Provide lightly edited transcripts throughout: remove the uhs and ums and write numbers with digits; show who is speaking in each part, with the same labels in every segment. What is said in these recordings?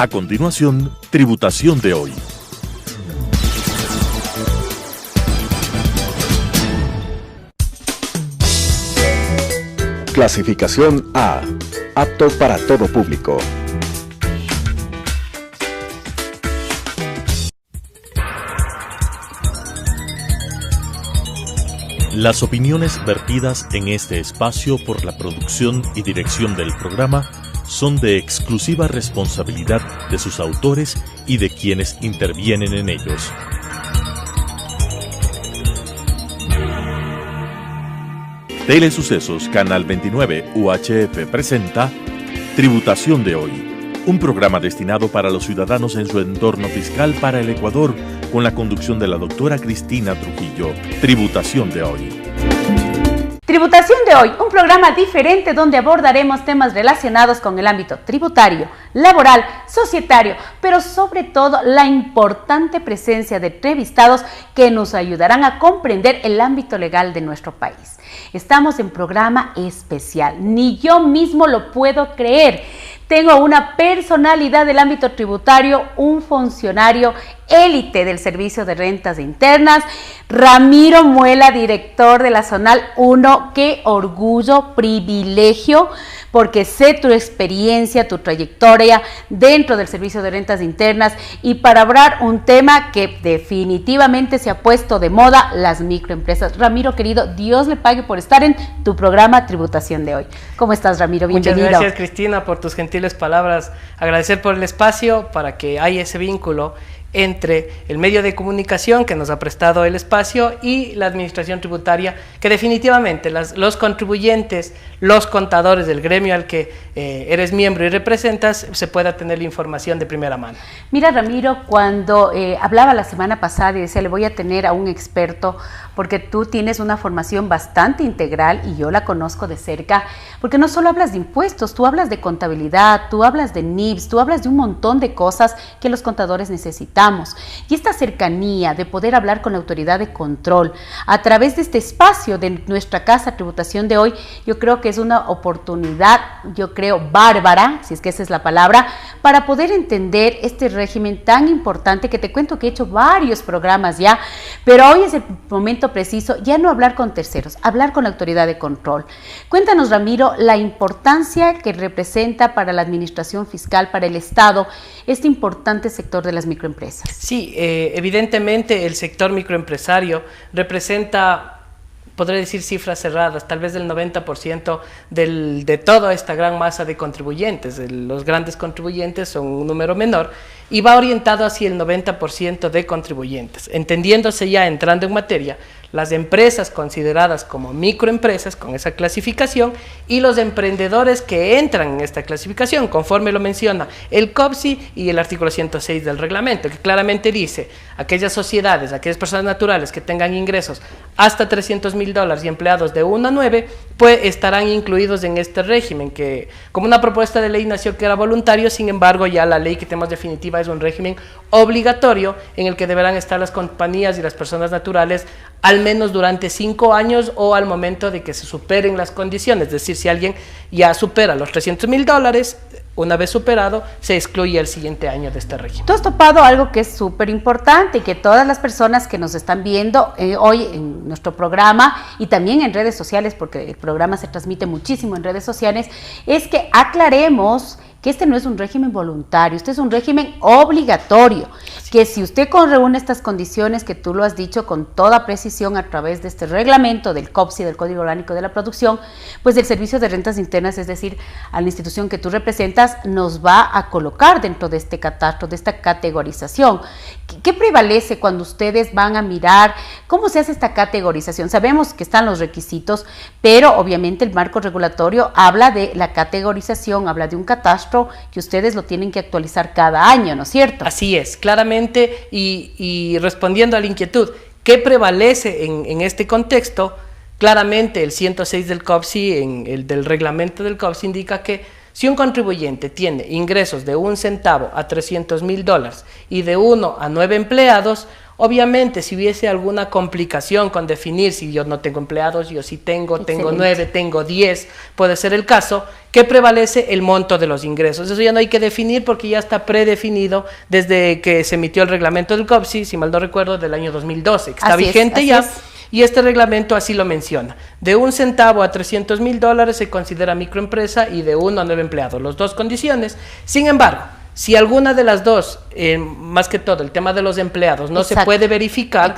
Speaker 1: A continuación, Tributación de hoy.
Speaker 2: Clasificación A. Apto para todo público.
Speaker 1: Las opiniones vertidas en este espacio por la producción y dirección del programa son de exclusiva responsabilidad de sus autores y de quienes intervienen en ellos. Telesucesos Canal 29 UHF presenta Tributación de hoy, un programa destinado para los ciudadanos en su entorno fiscal para el Ecuador, con la conducción de la doctora Cristina Trujillo. Tributación de hoy.
Speaker 3: Tributación de hoy, un programa diferente donde abordaremos temas relacionados con el ámbito tributario, laboral, societario, pero sobre todo la importante presencia de entrevistados que nos ayudarán a comprender el ámbito legal de nuestro país. Estamos en programa especial, ni yo mismo lo puedo creer. Tengo una personalidad del ámbito tributario, un funcionario élite del Servicio de Rentas Internas, Ramiro Muela, director de la Zonal 1. Qué orgullo, privilegio, porque sé tu experiencia, tu trayectoria dentro del Servicio de Rentas Internas y para hablar un tema que definitivamente se ha puesto de moda, las microempresas. Ramiro, querido, Dios le pague por estar en tu programa Tributación de hoy. ¿Cómo estás, Ramiro? Bienvenido.
Speaker 4: Muchas gracias, Cristina, por tus gentiles palabras. Agradecer por el espacio para que haya ese vínculo entre el medio de comunicación que nos ha prestado el espacio y la administración tributaria, que definitivamente los contribuyentes, los contadores del gremio al que eres miembro y representas, se pueda tener la información de primera mano.
Speaker 3: Mira, Ramiro, cuando hablaba la semana pasada y decía, le voy a tener a un experto, porque tú tienes una formación bastante integral y yo la conozco de cerca, porque no solo hablas de impuestos, tú hablas de contabilidad, tú hablas de NIPS, tú hablas de un montón de cosas que los contadores necesitan. Y esta cercanía de poder hablar con la autoridad de control a través de este espacio de nuestra casa Tributación de hoy, yo creo que es una oportunidad, yo creo bárbara, si es que esa es la palabra, para poder entender este régimen tan importante que te cuento que he hecho varios programas ya, pero hoy es el momento preciso, ya no hablar con terceros, hablar con la autoridad de control. Cuéntanos, Ramiro, la importancia que representa para la administración fiscal, para el Estado, este importante sector de las microempresas.
Speaker 4: Sí, evidentemente el sector microempresario representa, podré decir cifras cerradas, tal vez del 90% de toda esta gran masa de contribuyentes. Los grandes contribuyentes son un número menor y va orientado hacia el 90% de contribuyentes. Entendiéndose ya, entrando en materia, las empresas consideradas como microempresas con esa clasificación y los emprendedores que entran en esta clasificación, conforme lo menciona el COPSI y el artículo 106 del reglamento, que claramente dice, aquellas sociedades, aquellas personas naturales que tengan ingresos hasta $300,000 y empleados de 1 a 9, pues estarán incluidos en este régimen, que como una propuesta de ley nació que era voluntario, sin embargo ya la ley que tenemos definitiva es un régimen obligatorio en el que deberán estar las compañías y las personas naturales al menos durante 5 años o al momento de que se superen las condiciones. Es decir, si alguien ya supera los $300,000, una vez superado, se excluye el siguiente año de este régimen.
Speaker 3: Tú has topado algo que es súper importante y que todas las personas que nos están viendo hoy en nuestro programa y también en redes sociales, porque el programa se transmite muchísimo en redes sociales, es que aclaremos que este no es un régimen voluntario, este es un régimen obligatorio, que si usted reúne estas condiciones que tú lo has dicho con toda precisión a través de este reglamento del COPSI, del Código Orgánico de la Producción, pues el Servicio de Rentas Internas, es decir, a la institución que tú representas, nos va a colocar dentro de este catastro, de esta categorización. ¿Qué prevalece cuando ustedes van a mirar cómo se hace esta categorización? Sabemos que están los requisitos, pero obviamente el marco regulatorio habla de la categorización, habla de un catastro que ustedes lo tienen que actualizar cada año, ¿no es cierto?
Speaker 4: Así es, claramente, y respondiendo a la inquietud, ¿qué prevalece en este contexto? Claramente el 106 del COPSI, del reglamento del COPSI, indica que Si un contribuyente tiene ingresos de 1 centavo a $300,000 y de 1 a 9 empleados, obviamente si hubiese alguna complicación con definir si yo no tengo empleados, yo sí tengo 9, tengo 10, puede ser el caso, que prevalece el monto de los ingresos. Eso ya no hay que definir porque ya está predefinido desde que se emitió el reglamento del COPSI, si mal no recuerdo, del año 2012, que está vigente ya. Y este reglamento así lo menciona. De 1 centavo a $300,000 se considera microempresa y de 1 a 9 empleados, las dos condiciones. Sin embargo, si alguna de las dos, más que todo el tema de los empleados, no se puede verificar,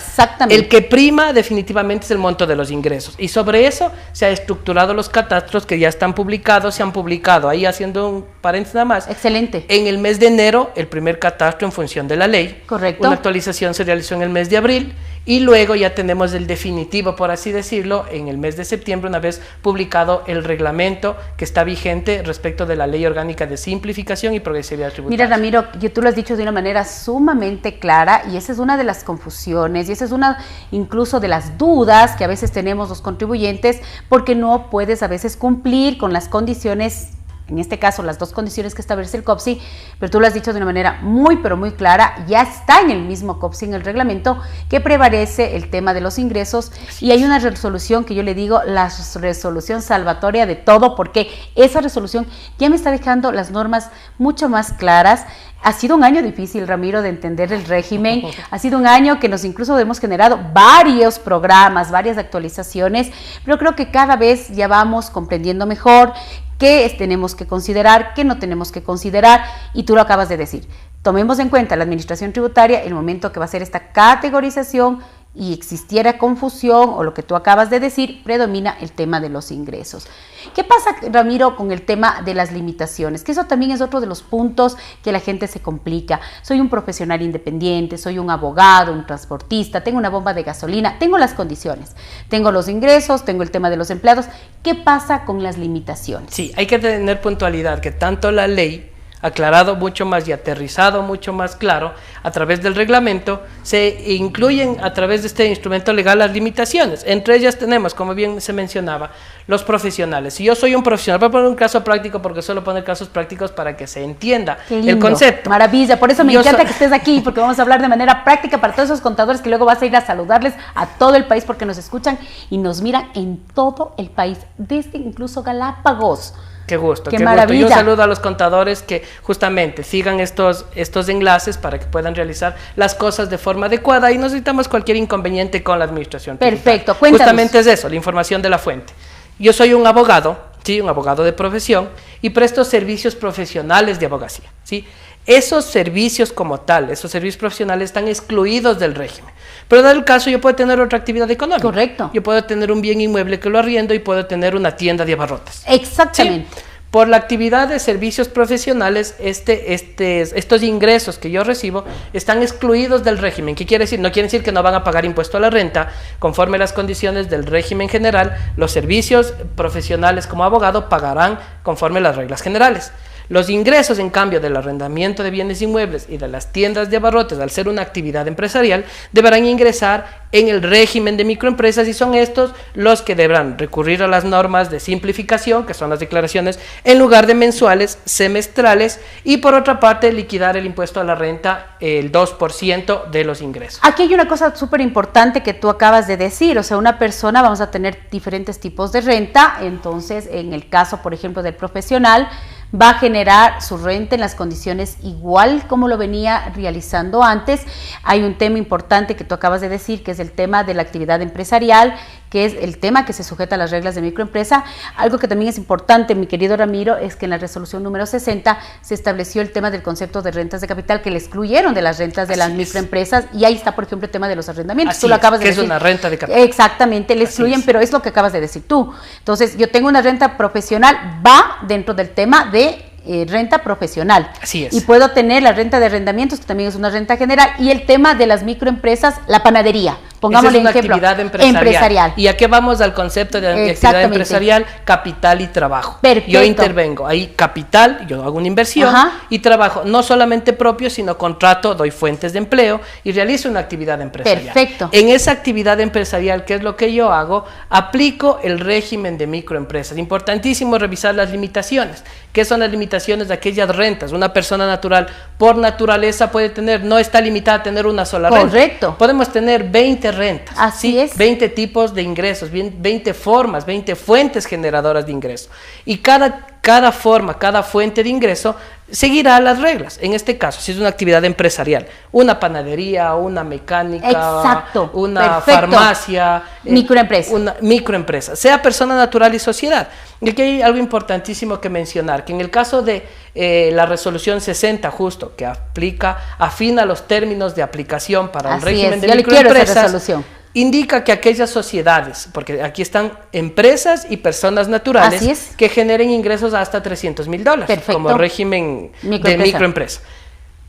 Speaker 4: el que prima definitivamente es el monto de los ingresos. Y sobre eso se han estructurado los catastros que ya están publicados, se han publicado, ahí haciendo un paréntesis nada más.
Speaker 3: Excelente.
Speaker 4: En el mes de enero, el primer catastro en función de la ley.
Speaker 3: Correcto.
Speaker 4: Una actualización se realizó en el mes de abril. Y luego ya tenemos el definitivo, por así decirlo, en el mes de septiembre, una vez publicado el reglamento que está vigente respecto de la Ley Orgánica de Simplificación y Progresividad Tributaria.
Speaker 3: Mira, Ramiro, tú lo has dicho de una manera sumamente clara y esa es una de las confusiones y esa es una incluso de las dudas que a veces tenemos los contribuyentes porque no puedes a veces cumplir con las condiciones. En este caso, las dos condiciones que establece el COPSI, pero tú lo has dicho de una manera muy, pero muy clara, ya está en el mismo COPSI, en el reglamento, que prevalece el tema de los ingresos y hay una resolución que yo le digo, la resolución salvatoria de todo, porque esa resolución ya me está dejando las normas mucho más claras. Ha sido un año difícil, Ramiro, de entender el régimen. Ha sido un año que nos incluso hemos generado varios programas, varias actualizaciones, pero creo que cada vez ya vamos comprendiendo mejor qué tenemos que considerar, qué no tenemos que considerar, y tú lo acabas de decir. Tomemos en cuenta la administración tributaria, el momento que va a hacer esta categorización y existiera confusión o lo que tú acabas de decir, predomina el tema de los ingresos. ¿Qué pasa, Ramiro, con el tema de las limitaciones? Que eso también es otro de los puntos que la gente se complica. Soy un profesional independiente, soy un abogado, un transportista, tengo una bomba de gasolina, tengo las condiciones, tengo los ingresos, tengo el tema de los empleados. ¿Qué pasa con las limitaciones?
Speaker 4: Sí, hay que tener puntualidad, que tanto la ley aclarado mucho más y aterrizado mucho más claro a través del reglamento, se incluyen a través de este instrumento legal las limitaciones. Entre ellas tenemos, como bien se mencionaba, los profesionales. Si yo soy un profesional, voy a poner un caso práctico porque suelo poner casos prácticos para que se entienda el concepto.
Speaker 3: Maravilla, por eso me encanta que estés aquí, porque vamos a hablar de manera práctica para todos esos contadores que luego vas a ir a saludarles a todo el país porque nos escuchan y nos miran en todo el país, desde incluso Galápagos.
Speaker 4: Qué gusto,
Speaker 3: qué
Speaker 4: maravilla. Yo saludo a los contadores que justamente sigan estos enlaces para que puedan realizar las cosas de forma adecuada y no necesitamos cualquier inconveniente con la administración.
Speaker 3: Perfecto, cuéntanos.
Speaker 4: Justamente es eso, la información de la fuente. Yo soy un abogado, ¿sí? Un abogado de profesión y presto servicios profesionales de abogacía, ¿sí? Esos servicios como tal, esos servicios profesionales están excluidos del régimen. Pero en el caso yo puedo tener otra actividad económica.
Speaker 3: Correcto.
Speaker 4: Yo puedo tener un bien inmueble que lo arriendo y puedo tener una tienda de abarrotes.
Speaker 3: Exactamente.
Speaker 4: ¿Sí? Por la actividad de servicios profesionales, estos ingresos que yo recibo están excluidos del régimen. ¿Qué quiere decir? No quiere decir que no van a pagar impuesto a la renta. Conforme a las condiciones del régimen general, los servicios profesionales como abogado pagarán conforme a las reglas generales. Los ingresos, en cambio, del arrendamiento de bienes inmuebles y de las tiendas de abarrotes, al ser una actividad empresarial, deberán ingresar en el régimen de microempresas y son estos los que deberán recurrir a las normas de simplificación, que son las declaraciones, en lugar de mensuales, semestrales, y por otra parte, liquidar el impuesto a la renta, el 2% de los ingresos.
Speaker 3: Aquí hay una cosa súper importante que tú acabas de decir, o sea, una persona, vamos a tener diferentes tipos de renta, entonces, en el caso, por ejemplo, del profesional, va a generar su renta en las condiciones igual como lo venía realizando antes. Hay un tema importante que tú acabas de decir, que es el tema de la actividad empresarial, que es el tema que se sujeta a las reglas de microempresa. Algo que también es importante, mi querido Ramiro, es que en la resolución número 60 se estableció el tema del concepto de rentas de capital, que le excluyeron de las rentas de las microempresas, y ahí está, por ejemplo, el tema de los arrendamientos.
Speaker 4: Tú lo acabas de decir. Es una renta de capital.
Speaker 3: Exactamente, le excluyen, pero es lo que acabas de decir tú. Entonces, yo tengo una renta profesional, va dentro del tema de renta profesional.
Speaker 4: Así es.
Speaker 3: Y puedo tener la renta de arrendamientos, que también es una renta general, y el tema de las microempresas, la panadería. Pongámosle
Speaker 4: un ejemplo.
Speaker 3: Actividad
Speaker 4: empresarial. ¿Y a qué vamos al concepto de actividad empresarial? Capital y trabajo.
Speaker 3: Perfecto.
Speaker 4: Yo intervengo ahí, capital, yo hago una inversión. Ajá. Y trabajo no solamente propio, sino contrato, doy fuentes de empleo y realizo una actividad empresarial.
Speaker 3: Perfecto.
Speaker 4: En esa actividad empresarial, ¿qué es lo que yo hago? Aplico el régimen de microempresas. Importantísimo revisar las limitaciones. ¿Qué son las limitaciones de aquellas rentas? Una persona natural, por naturaleza, puede tener, no está limitada a tener una sola renta.
Speaker 3: Correcto.
Speaker 4: Podemos tener 20 rentas.
Speaker 3: Así es.
Speaker 4: 20 tipos de ingresos, 20 formas, 20 fuentes generadoras de ingreso. Y cada forma, cada fuente de ingreso seguirá las reglas. En este caso, si es una actividad empresarial, una panadería, una mecánica,
Speaker 3: exacto,
Speaker 4: una
Speaker 3: perfecto.
Speaker 4: Farmacia,
Speaker 3: Microempresa.
Speaker 4: una microempresa, sea persona natural y sociedad. Y aquí hay algo importantísimo que mencionar, que en el caso de la resolución 60 justo, que afina los términos de aplicación para el régimen de microempresas, indica que aquellas sociedades, porque aquí están empresas y personas naturales que generen ingresos hasta $300,000 como régimen de microempresa.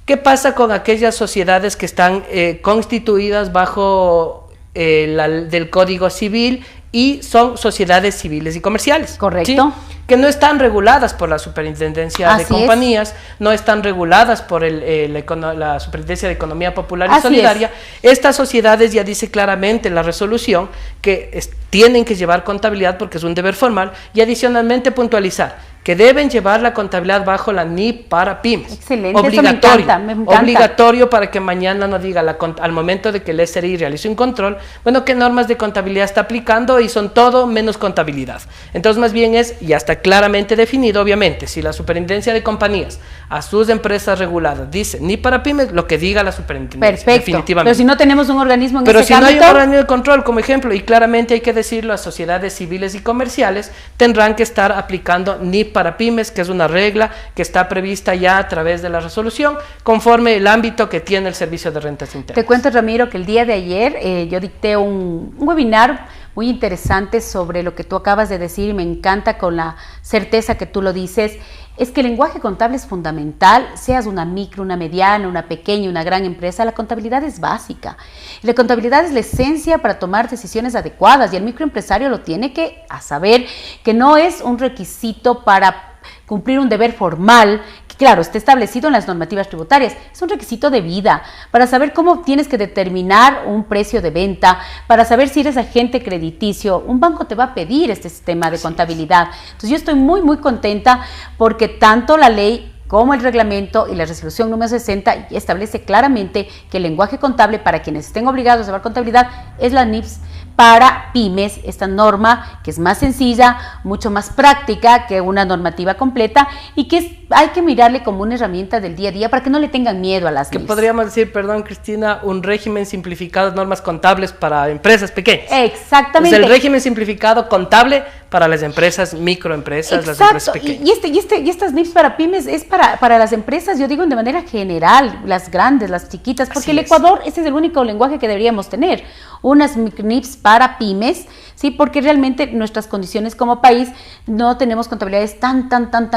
Speaker 4: ¿Qué pasa con aquellas sociedades que están constituidas bajo del Código Civil y son sociedades civiles y comerciales?
Speaker 3: Correcto.
Speaker 4: ¿Sí? Que no están reguladas por la Superintendencia de Compañías, no están reguladas por la Superintendencia de Economía Popular y Solidaria. Estas sociedades, ya dice claramente la resolución, que tienen que llevar contabilidad porque es un deber formal, y adicionalmente puntualizar que deben llevar la contabilidad bajo la NIP para pymes.
Speaker 3: Excelente,
Speaker 4: obligatorio,
Speaker 3: eso me encanta.
Speaker 4: Obligatorio para que mañana no diga al momento de que el SRI realice un control, bueno, qué normas de contabilidad está aplicando y son todo menos contabilidad. Entonces, más bien ya está claramente definido, obviamente, si la Superintendencia de Compañías a sus empresas reguladas dice NIP para pymes, lo que diga la Superintendencia.
Speaker 3: Perfecto.
Speaker 4: Definitivamente.
Speaker 3: Pero si no tenemos un organismo en
Speaker 4: Pero
Speaker 3: ese
Speaker 4: si
Speaker 3: ámbito,
Speaker 4: no hay un organismo de control, como ejemplo, y claramente hay que decirlo, las sociedades civiles y comerciales tendrán que estar aplicando NIP para pymes, que es una regla que está prevista ya a través de la resolución, conforme el ámbito que tiene el Servicio de Rentas Internas.
Speaker 3: Te cuento, Ramiro, que el día de ayer yo dicté un webinar muy interesante sobre lo que tú acabas de decir, y me encanta con la certeza que tú lo dices. Es que el lenguaje contable es fundamental, seas una micro, una mediana, una pequeña, una gran empresa, la contabilidad es básica. Y la contabilidad es la esencia para tomar decisiones adecuadas, y el microempresario lo tiene que saber que no es un requisito para cumplir un deber formal, que claro, está establecido en las normativas tributarias, es un requisito de vida, para saber cómo tienes que determinar un precio de venta, para saber si eres agente crediticio, un banco te va a pedir este sistema de contabilidad. Entonces yo estoy muy, muy contenta porque tanto la ley como el reglamento y la resolución número 60 establece claramente que el lenguaje contable para quienes estén obligados a llevar contabilidad es la NIPS para pymes, esta norma que es más sencilla, mucho más práctica que una normativa completa, y que hay que mirarle como una herramienta del día a día para que no le tengan miedo a las NIPS.
Speaker 4: Que podríamos decir, perdón Cristina, un régimen simplificado de normas contables para empresas pequeñas.
Speaker 3: Exactamente.
Speaker 4: Entonces, el régimen simplificado contable para las empresas, microempresas, las empresas pequeñas.
Speaker 3: Y estas NIPS para pymes es para las empresas, yo digo de manera general, las grandes, las chiquitas, porque el Ecuador, ese es el único lenguaje que deberíamos tener, unas NIPS para pymes, ¿sí? Porque realmente nuestras condiciones como país no tenemos contabilidades tan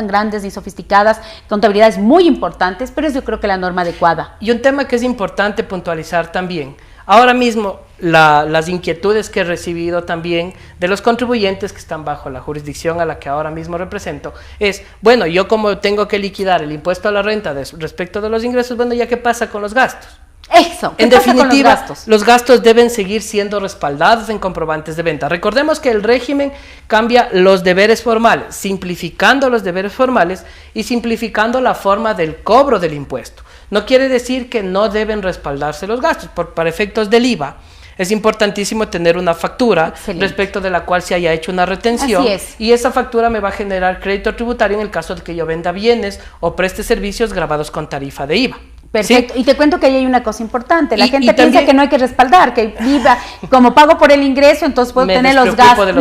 Speaker 3: grandes ni sofisticadas, contabilidades muy importantes, pero es yo creo que la norma adecuada.
Speaker 4: Y un tema que es importante puntualizar también, ahora mismo las inquietudes que he recibido también de los contribuyentes que están bajo la jurisdicción a la que ahora mismo represento es, bueno, yo como tengo que liquidar el impuesto a la renta respecto de los ingresos, bueno, ¿ya qué pasa con los gastos?
Speaker 3: Eso,
Speaker 4: en definitiva, los gastos deben seguir siendo respaldados en comprobantes de venta. Recordemos que el régimen cambia los deberes formales, simplificando los deberes formales y simplificando la forma del cobro del impuesto. No quiere decir que no deben respaldarse los gastos. Para efectos del IVA, es importantísimo tener una factura respecto de la cual se haya hecho una retención, y esa factura me va a generar crédito tributario en el caso de que yo venda bienes o preste servicios grabados con tarifa de IVA.
Speaker 3: Perfecto, ¿sí? Y te cuento que ahí hay una cosa importante, la gente piensa
Speaker 4: también,
Speaker 3: que no hay que respaldar, que viva, como pago por el ingreso, entonces puedo tener los gastos.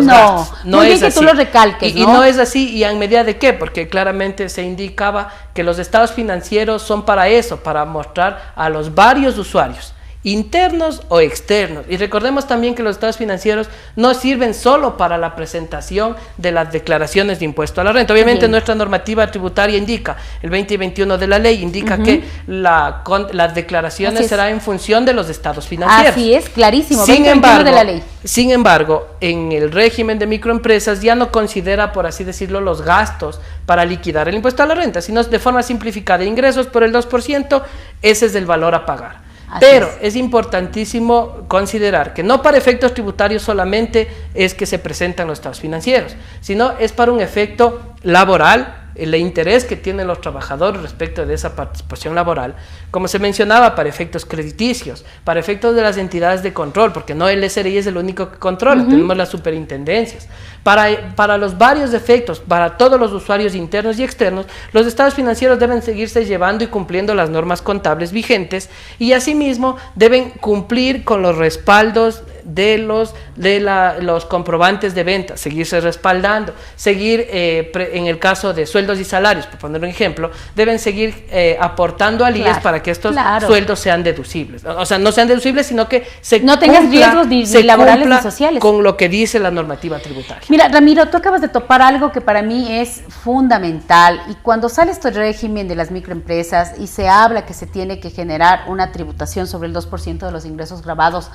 Speaker 4: No
Speaker 3: muy
Speaker 4: es
Speaker 3: bien que
Speaker 4: así.
Speaker 3: Tú lo recalques, ¿no?
Speaker 4: Y no es así, ¿y en medida de qué? Porque claramente se indicaba que los estados financieros son para eso, para mostrar a los varios usuarios, internos o externos. Y recordemos también que los estados financieros no sirven solo para la presentación de las declaraciones de impuesto a la renta. Obviamente nuestra normativa tributaria indica, el 20 y 21 de la ley indica que las declaraciones serán en función de los estados financieros.
Speaker 3: Así es, clarísimo,
Speaker 4: sin embargo, en el régimen de microempresas ya no considera, por así decirlo, los gastos para liquidar el impuesto a la renta, sino de forma simplificada, ingresos por el 2%, ese es el valor a pagar. Pero es importantísimo considerar que no para efectos tributarios solamente es que se presentan los estados financieros, sino es para un efecto laboral, el interés que tienen los trabajadores respecto de esa participación laboral, como se mencionaba, para efectos crediticios, para efectos de las entidades de control, porque no el SRI es el único que controla, tenemos las superintendencias, para los varios efectos, para todos los usuarios internos y externos, los estados financieros deben seguirse llevando y cumpliendo las normas contables vigentes y asimismo deben cumplir con los respaldos de los comprobantes de venta, seguirse respaldando, seguir en el caso de sueldos y salarios, por poner un ejemplo, deben seguir aportando al IES para que estos sueldos sean deducibles. O sea, no sean deducibles, sino que
Speaker 3: no tengas riesgos ni laborales ni sociales.
Speaker 4: Con lo que dice la normativa tributaria.
Speaker 3: Mira, Ramiro, tú acabas de topar algo que para mí es fundamental, y cuando sale este régimen de las microempresas y se habla que se tiene que generar una tributación sobre el 2% de los ingresos grabados,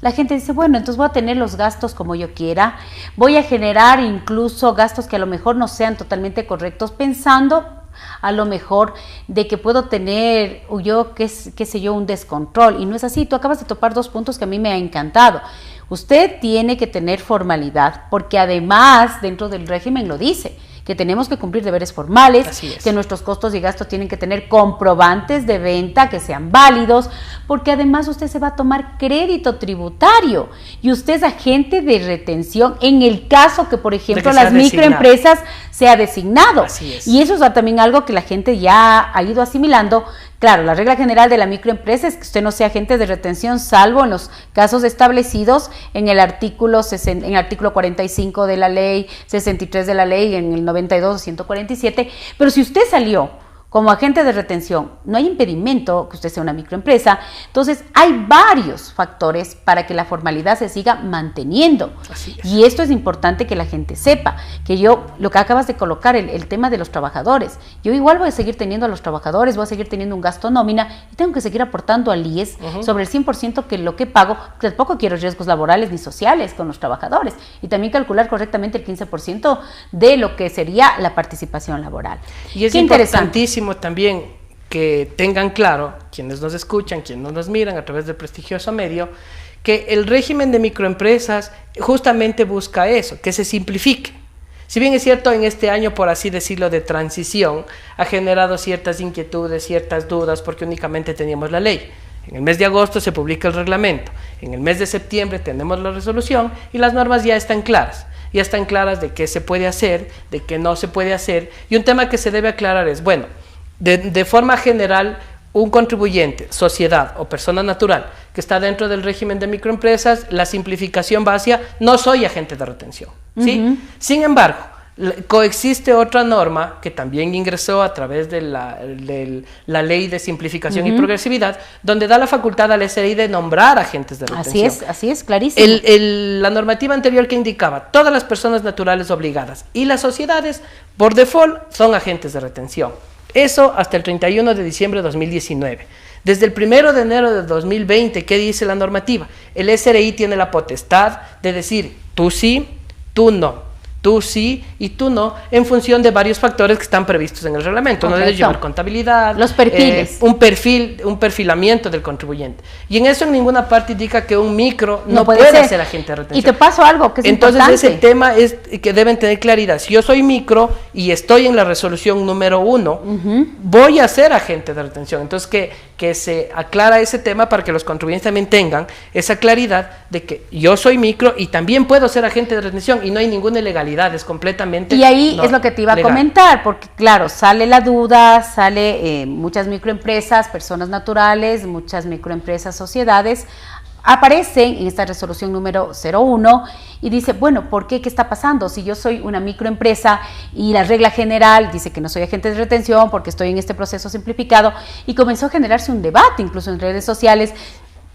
Speaker 3: la gente dice, bueno, entonces voy a tener los gastos como yo quiera, voy a generar incluso gastos que a lo mejor no sean totalmente correctos, pensando a lo mejor de que puedo tener, o yo, qué sé yo, un descontrol, y no es así. Tú acabas de topar dos puntos que a mí me ha encantado. Usted tiene que tener formalidad, porque además dentro del régimen lo dice, que tenemos que cumplir deberes formales, que nuestros costos y gastos tienen que tener comprobantes de venta que sean válidos, porque además usted se va a tomar crédito tributario y usted es agente de retención en el caso que, por ejemplo, las microempresas sea designado. Y eso es también algo que la gente ya ha ido asimilando. Claro, la regla general de la microempresa es que usted no sea agente de retención, salvo en los casos establecidos en el artículo 45 de la ley, 63 de la ley, en el 92, 147. Pero si usted salió como agente de retención, no hay impedimento que usted sea una microempresa. Entonces, hay varios factores para que la formalidad se siga manteniendo. Y esto es importante que la gente sepa, que lo que acabas de colocar, el tema de los trabajadores, yo igual voy a seguir teniendo a los trabajadores, voy a seguir teniendo un gasto nómina y tengo que seguir aportando al IES sobre el 100% que lo que pago, porque tampoco quiero riesgos laborales ni sociales con los trabajadores, y también calcular correctamente el 15% de lo que sería la participación laboral.
Speaker 4: Y es importantísimo también que tengan claro, quienes nos escuchan, quienes nos miran a través del prestigioso medio, que el régimen de microempresas justamente busca eso, que se simplifique. Si bien es cierto, en este año, por así decirlo, de transición, ha generado ciertas inquietudes, ciertas dudas, porque únicamente teníamos la ley. En el mes de agosto se publica el reglamento, en el mes de septiembre tenemos la resolución y las normas ya están claras de qué se puede hacer, de qué no se puede hacer, y un tema que se debe aclarar es, bueno, de forma general, un contribuyente, sociedad o persona natural que está dentro del régimen de microempresas, la simplificación va hacia no soy agente de retención, ¿sí? Sin embargo, coexiste otra norma que también ingresó a través de la ley de simplificación y progresividad, donde da la facultad al SRI de nombrar agentes de retención.
Speaker 3: Así es, clarísimo.
Speaker 4: La normativa anterior que indicaba todas las personas naturales obligadas y las sociedades, por default, son agentes de retención. Eso hasta el 31 de diciembre de 2019. Desde el 1 de enero de 2020, ¿qué dice la normativa? El SRI tiene la potestad de decir tú sí, tú no. Tú sí y tú no, en función de varios factores que están previstos en el reglamento. No debe llevar contabilidad,
Speaker 3: los perfiles,
Speaker 4: un perfilamiento del contribuyente. Y en eso en ninguna parte indica que un micro no puede ser agente de retención.
Speaker 3: Y te paso algo que es importante.
Speaker 4: Entonces ese tema es que deben tener claridad. Si yo soy micro y estoy en la resolución número 1, voy a ser agente de retención. Entonces que se aclara ese tema para que los contribuyentes también tengan esa claridad de que yo soy micro y también puedo ser agente de retención y no hay ninguna ilegalidad. Es completamente
Speaker 3: y ahí es lo que te iba a comentar, porque claro, sale la duda, muchas microempresas, personas naturales, muchas microempresas, sociedades, aparecen en esta resolución número 01 y dice, bueno, ¿por qué? ¿Qué está pasando? Si yo soy una microempresa y la regla general dice que no soy agente de retención porque estoy en este proceso simplificado, y comenzó a generarse un debate incluso en redes sociales,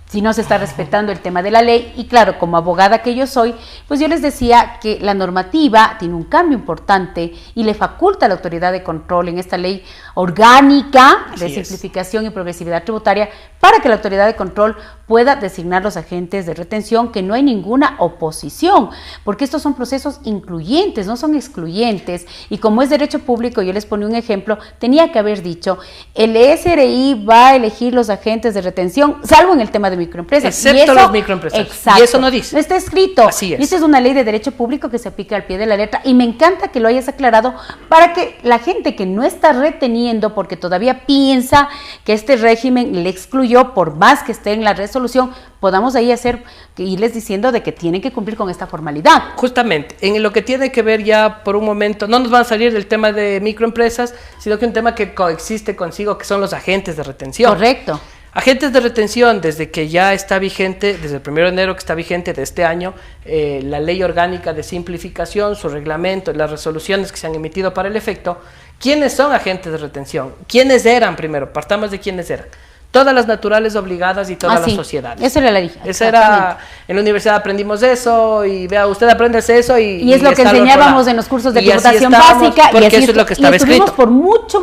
Speaker 3: si no se está respetando el tema de la ley. Y claro, como abogada que yo soy, pues yo les decía que la normativa tiene un cambio importante y le faculta a la autoridad de control en esta ley orgánica de simplificación y progresividad tributaria para que la autoridad de control pueda designar los agentes de retención, que no hay ninguna oposición, porque estos son procesos incluyentes, no son excluyentes, y como es derecho público, yo les ponía un ejemplo, tenía que haber dicho, el SRI va a elegir los agentes de retención, salvo en el tema de de microempresas.
Speaker 4: Excepto los microempresarios.
Speaker 3: Exacto.
Speaker 4: Y eso no dice.
Speaker 3: No está escrito.
Speaker 4: Así es.
Speaker 3: Y esta es una ley de derecho público que se aplica al pie de la letra y me encanta que lo hayas aclarado para que la gente que no está reteniendo porque todavía piensa que este régimen le excluyó por más que esté en la resolución, podamos ahí irles diciendo de que tienen que cumplir con esta formalidad.
Speaker 4: Justamente, en lo que tiene que ver ya por un momento, no nos van a salir del tema de microempresas, sino que un tema que coexiste consigo, que son los agentes de retención.
Speaker 3: Correcto.
Speaker 4: Agentes de retención, desde que ya está vigente, desde el 1 de enero que está vigente de este año, la ley orgánica de simplificación, su reglamento, las resoluciones que se han emitido para el efecto. ¿Quiénes son agentes de retención? ¿Quiénes eran primero? Partamos de quiénes eran. Todas las naturales obligadas y todas las sociedades.
Speaker 3: Eso era la dije.
Speaker 4: Esa era, en la universidad aprendimos eso y vea, usted aprende eso y
Speaker 3: es lo que enseñábamos en los cursos de tributación básica
Speaker 4: porque eso es lo que estaba escrito.
Speaker 3: Por mucho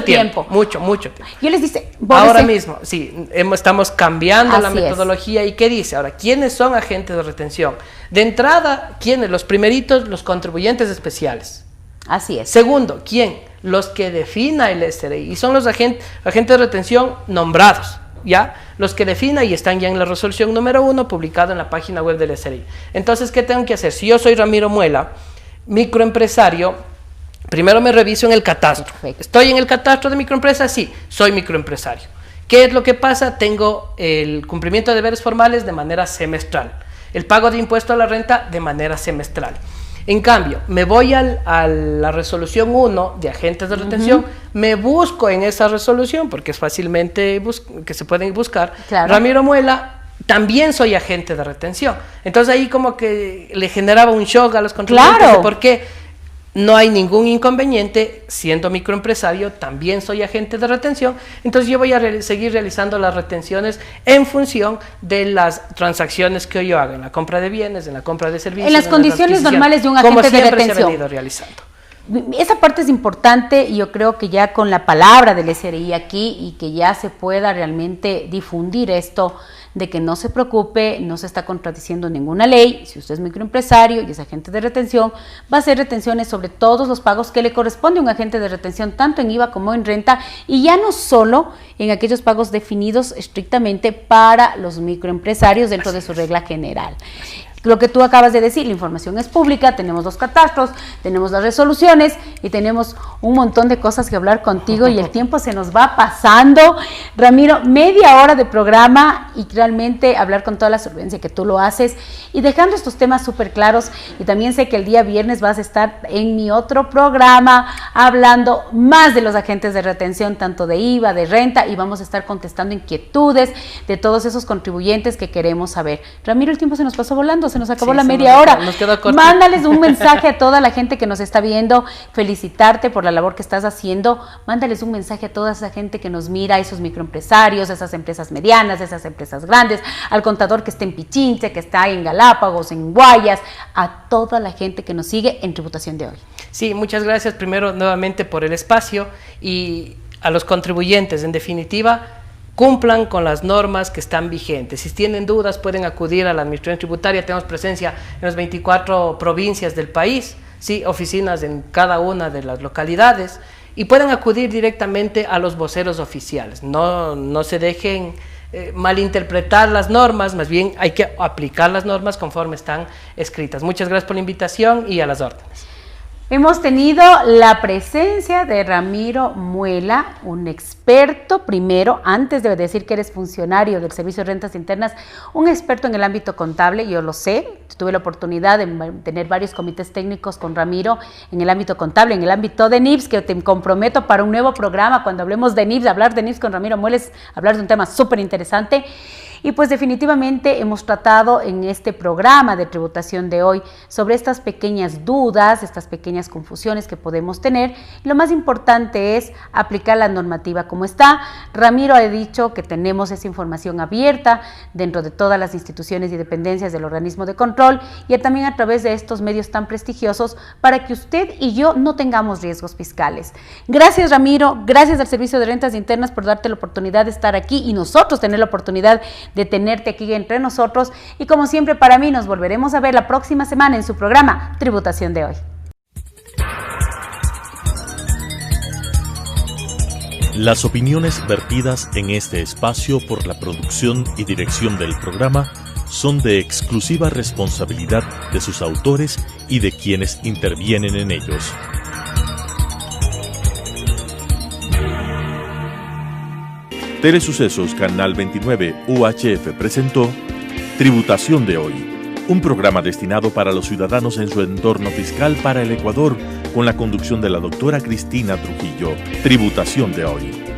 Speaker 3: tiempo.
Speaker 4: Mucho tiempo.
Speaker 3: Yo les dice,
Speaker 4: ahora mismo, sí, estamos cambiando la metodología. ¿Y qué dice? Ahora, ¿quiénes son agentes de retención? De entrada, ¿quiénes? Los primeritos, los contribuyentes especiales.
Speaker 3: Así es.
Speaker 4: Segundo, ¿quién? Los que defina el SRI, y son los agentes de retención nombrados, ¿ya? Los que defina y están ya en la resolución número 1 publicada en la página web del SRI. Entonces, ¿qué tengo que hacer? Si yo soy Ramiro Muela, microempresario, primero me reviso en el catastro. Perfecto. ¿Estoy en el catastro de microempresa? Sí, soy microempresario. ¿Qué es lo que pasa? Tengo el cumplimiento de deberes formales de manera semestral, el pago de impuesto a la renta de manera semestral. En cambio, me voy a la resolución 1 de agentes de retención, me busco en esa resolución, porque es fácilmente que se pueden buscar, claro. Ramiro Muela, también soy agente de retención. Entonces ahí como que le generaba un shock a los contribuyentes, claro. Porque no hay ningún inconveniente, siendo microempresario, también soy agente de retención, entonces yo voy a seguir realizando las retenciones en función de las transacciones que yo haga, en la compra de bienes, en la compra de servicios.
Speaker 3: En las condiciones normales de un agente de retención. Como siempre se ha venido
Speaker 4: realizando.
Speaker 3: Esa parte es importante y yo creo que ya con la palabra del SRI aquí y que ya se pueda realmente difundir esto de que no se preocupe, no se está contradiciendo ninguna ley. Si usted es microempresario y es agente de retención, va a hacer retenciones sobre todos los pagos que le corresponde a un agente de retención, tanto en IVA como en renta, y ya no solo en aquellos pagos definidos estrictamente para los microempresarios dentro de su regla general. Lo que tú acabas de decir, la información es pública, tenemos los catastros, tenemos las resoluciones y tenemos un montón de cosas que hablar contigo y el tiempo se nos va pasando. Ramiro, media hora de programa y realmente hablar con toda la solvencia que tú lo haces y dejando estos temas súper claros. Y también sé que el día viernes vas a estar en mi otro programa hablando más de los agentes de retención, tanto de IVA, de renta, y vamos a estar contestando inquietudes de todos esos contribuyentes que queremos saber. Ramiro, el tiempo se nos pasó volando. Se nos acabó la media hora.
Speaker 4: Nos quedó corto.
Speaker 3: Mándales un mensaje a toda la gente que nos está viendo, felicitarte por la labor que estás haciendo. Mándales un mensaje a toda esa gente que nos mira, esos microempresarios, esas empresas medianas, esas empresas grandes, al contador que está en Pichincha, que está en Galápagos, en Guayas, a toda la gente que nos sigue en Tributación de Hoy.
Speaker 4: Sí, muchas gracias primero nuevamente por el espacio y a los contribuyentes, en definitiva, cumplan con las normas que están vigentes. Si tienen dudas, pueden acudir a la Administración Tributaria. Tenemos presencia en las 24 provincias del país, ¿sí? Oficinas en cada una de las localidades, y pueden acudir directamente a los voceros oficiales. No se dejen malinterpretar las normas, más bien hay que aplicar las normas conforme están escritas. Muchas gracias por la invitación y a las órdenes.
Speaker 3: Hemos tenido la presencia de Ramiro Muela, un experto, primero, antes de decir que eres funcionario del Servicio de Rentas Internas, un experto en el ámbito contable, yo lo sé, tuve la oportunidad de tener varios comités técnicos con Ramiro en el ámbito contable, en el ámbito de NIPS, que te comprometo para un nuevo programa, cuando hablemos de NIPS, hablar de NIPS con Ramiro Muela es hablar de un tema súper interesante. Y pues definitivamente hemos tratado en este programa de Tributación de Hoy sobre estas pequeñas dudas, estas pequeñas confusiones que podemos tener. Lo más importante es aplicar la normativa como está. Ramiro ha dicho que tenemos esa información abierta dentro de todas las instituciones y dependencias del organismo de control y también a través de estos medios tan prestigiosos para que usted y yo no tengamos riesgos fiscales. Gracias, Ramiro, gracias al Servicio de Rentas Internas por darte la oportunidad de estar aquí y nosotros tener la oportunidad de tenerte aquí entre nosotros, y como siempre para mí nos volveremos a ver la próxima semana en su programa Tributación de Hoy.
Speaker 1: Las opiniones vertidas en este espacio por la producción y dirección del programa son de exclusiva responsabilidad de sus autores y de quienes intervienen en ellos. Telesucesos Canal 29 UHF presentó Tributación de Hoy, un programa destinado para los ciudadanos en su entorno fiscal para el Ecuador, con la conducción de la doctora Cristina Trujillo. Tributación de Hoy.